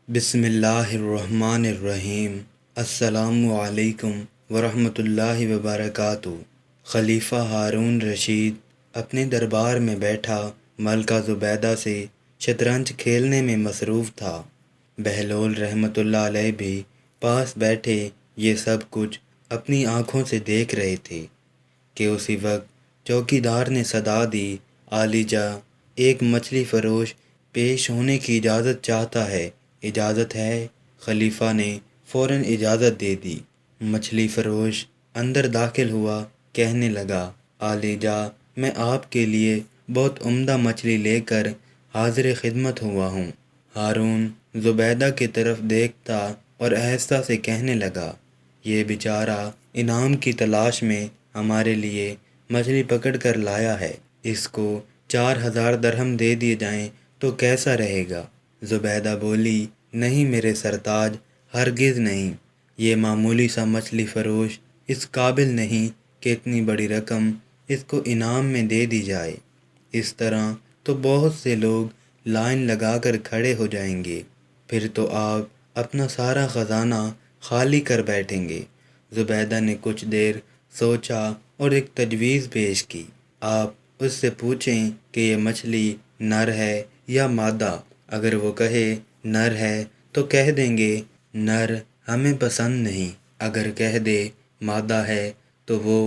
بسم اللہ الرحمن الرحیم۔ السلام علیکم ورحمۃ اللہ وبرکاتہ۔ خلیفہ ہارون رشید اپنے دربار میں بیٹھا ملکہ زبیدہ سے شطرنج کھیلنے میں مصروف تھا۔ بہلول رحمۃ اللہ علیہ بھی پاس بیٹھے یہ سب کچھ اپنی آنکھوں سے دیکھ رہے تھے کہ اسی وقت چوکی دار نے صدا دی، عالی جا، ایک مچھلی فروش پیش ہونے کی اجازت چاہتا ہے۔ اجازت ہے؟ خلیفہ نے فوراً اجازت دے دی۔ مچھلی فروش اندر داخل ہوا، کہنے لگا، عالی جا، میں آپ کے لیے بہت عمدہ مچھلی لے کر حاضر خدمت ہوا ہوں۔ ہارون زبیدہ کی طرف دیکھتا اور آہستہ سے کہنے لگا، یہ بیچارہ انعام کی تلاش میں ہمارے لیے مچھلی پکڑ کر لایا ہے، اس کو 4000 درہم دے دیے جائیں تو کیسا رہے گا؟ زبیدہ بولی، نہیں میرے سرتاج، ہرگز نہیں، یہ معمولی سا مچھلی فروش اس قابل نہیں کہ اتنی بڑی رقم اس کو انعام میں دے دی جائے۔ اس طرح تو بہت سے لوگ لائن لگا کر کھڑے ہو جائیں گے، پھر تو آپ اپنا سارا خزانہ خالی کر بیٹھیں گے۔ زبیدہ نے کچھ دیر سوچا اور ایک تجویز پیش کی، آپ اس سے پوچھیں کہ یہ مچھلی نر ہے یا مادہ؟ اگر وہ کہے نر ہے تو کہہ دیں گے نر ہمیں پسند نہیں، اگر کہہ دے مادہ ہے تو وہ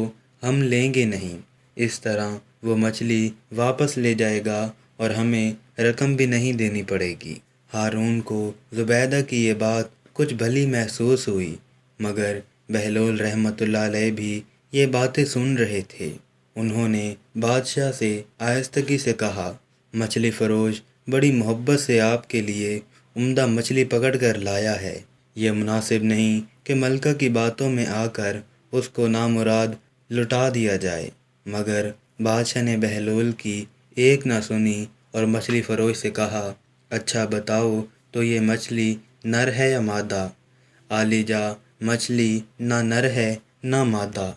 ہم لیں گے نہیں۔ اس طرح وہ مچھلی واپس لے جائے گا اور ہمیں رقم بھی نہیں دینی پڑے گی۔ ہارون کو زبیدہ کی یہ بات کچھ بھلی محسوس ہوئی، مگر بہلول رحمۃ اللہ علیہ بھی یہ باتیں سن رہے تھے۔ انہوں نے بادشاہ سے آہستگی سے کہا، مچھلی فروش بڑی محبت سے آپ کے لیے عمدہ مچھلی پکڑ کر لایا ہے، یہ مناسب نہیں کہ ملکہ کی باتوں میں آ کر اس کو نامراد لٹا دیا جائے۔ مگر بادشاہ نے بہلول کی ایک نہ سنی اور مچھلی فروش سے کہا، اچھا بتاؤ تو یہ مچھلی نر ہے یا مادہ؟ عالی جا، مچھلی نہ نر ہے نہ مادہ،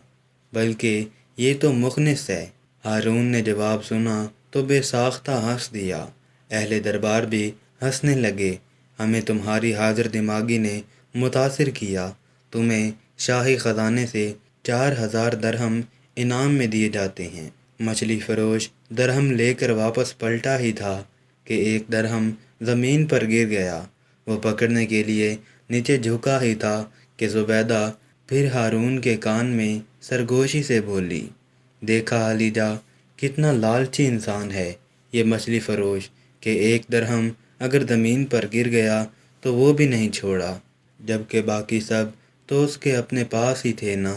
بلکہ یہ تو مخنث ہے۔ ہارون نے جواب سنا تو بے ساختہ ہنس دیا۔ اہل دربار بھی ہنسنے لگے۔ ہمیں تمہاری حاضر دماغی نے متاثر کیا، تمہیں شاہی خزانے سے 4000 درہم انعام میں دیے جاتے ہیں۔ مچھلی فروش درہم لے کر واپس پلٹا ہی تھا کہ ایک درہم زمین پر گر گیا۔ وہ پکڑنے کے لیے نیچے جھکا ہی تھا کہ زبیدہ پھر ہارون کے کان میں سرگوشی سے بولی، دیکھا عالی جا، کتنا لالچی انسان ہے یہ مچھلی فروش کہ ایک درہم اگر زمین پر گر گیا تو وہ بھی نہیں چھوڑا، جبکہ باقی سب تو اس کے اپنے پاس ہی تھے نا۔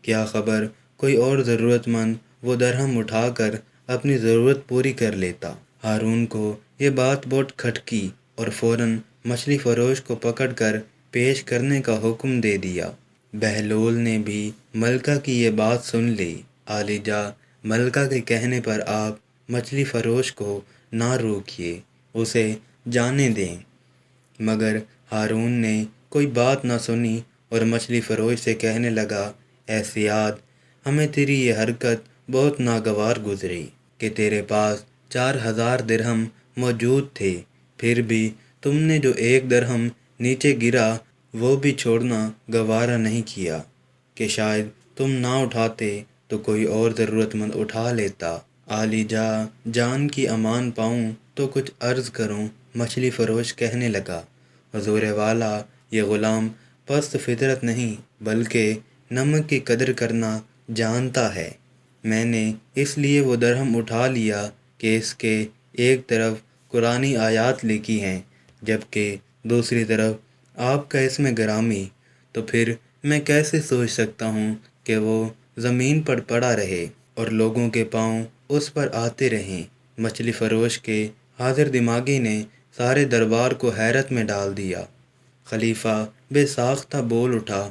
کیا خبر کوئی اور ضرورت مند وہ درہم اٹھا کر اپنی ضرورت پوری کر لیتا۔ ہارون کو یہ بات بہت کھٹکی اور فوراً مچھلی فروش کو پکڑ کر پیش کرنے کا حکم دے دیا۔ بہلول نے بھی ملکہ کی یہ بات سن لی۔ عالی جا، ملکہ کے کہنے پر آپ مچھلی فروش کو نہ روکیے، اسے جانے دیں۔ مگر ہارون نے کوئی بات نہ سنی اور مچھلی فروش سے کہنے لگا، اے سیاد، ہمیں تیری یہ حرکت بہت ناگوار گزری کہ تیرے پاس 4000 درہم موجود تھے، پھر بھی تم نے جو ایک درہم نیچے گرا وہ بھی چھوڑنا گوارا نہیں کیا کہ شاید تم نہ اٹھاتے تو کوئی اور ضرورت مند اٹھا لیتا۔ عالی جا، جان کی امان پاؤں تو کچھ عرض کروں، مچھلی فروش کہنے لگا، حضور والا، یہ غلام پست فطرت نہیں بلکہ نمک کی قدر کرنا جانتا ہے۔ میں نے اس لیے وہ درہم اٹھا لیا کہ اس کے ایک طرف قرآنی آیات لکھی ہیں، جبکہ دوسری طرف آپ کا اسم گرامی، تو پھر میں کیسے سوچ سکتا ہوں کہ وہ زمین پر پڑا رہے اور لوگوں کے پاؤں اس پر آتے رہیں۔ مچھلی فروش کے حاضر دماغی نے سارے دربار کو حیرت میں ڈال دیا۔ خلیفہ بے ساختہ بول اٹھا،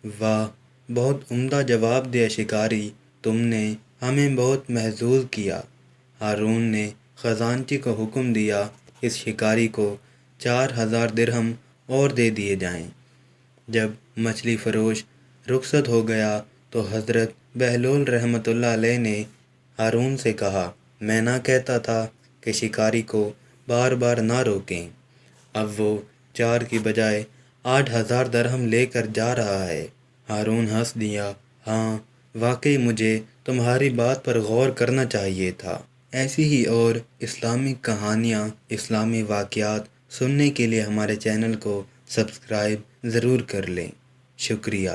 واہ، بہت عمدہ جواب دیا شکاری، تم نے ہمیں بہت محظوظ کیا۔ ہارون نے خزانچی کو حکم دیا، اس شکاری کو 4000 درہم اور دے دیے جائیں۔ جب مچھلی فروش رخصت ہو گیا تو حضرت بہلول رحمۃ اللہ علیہ نے ہارون سے کہا، میں نہ کہتا تھا کہ شکاری کو بار بار نہ روکیں۔ اب وہ 4 کی بجائے 8,000 درہم لے کر جا رہا ہے۔ ہارون ہنس دیا۔ ہاں، واقعی مجھے تمہاری بات پر غور کرنا چاہیے تھا۔ ایسی ہی اور اسلامی کہانیاں، اسلامی واقعات سننے کے لیے ہمارے چینل کو سبسکرائب ضرور کر لیں۔ شکریہ۔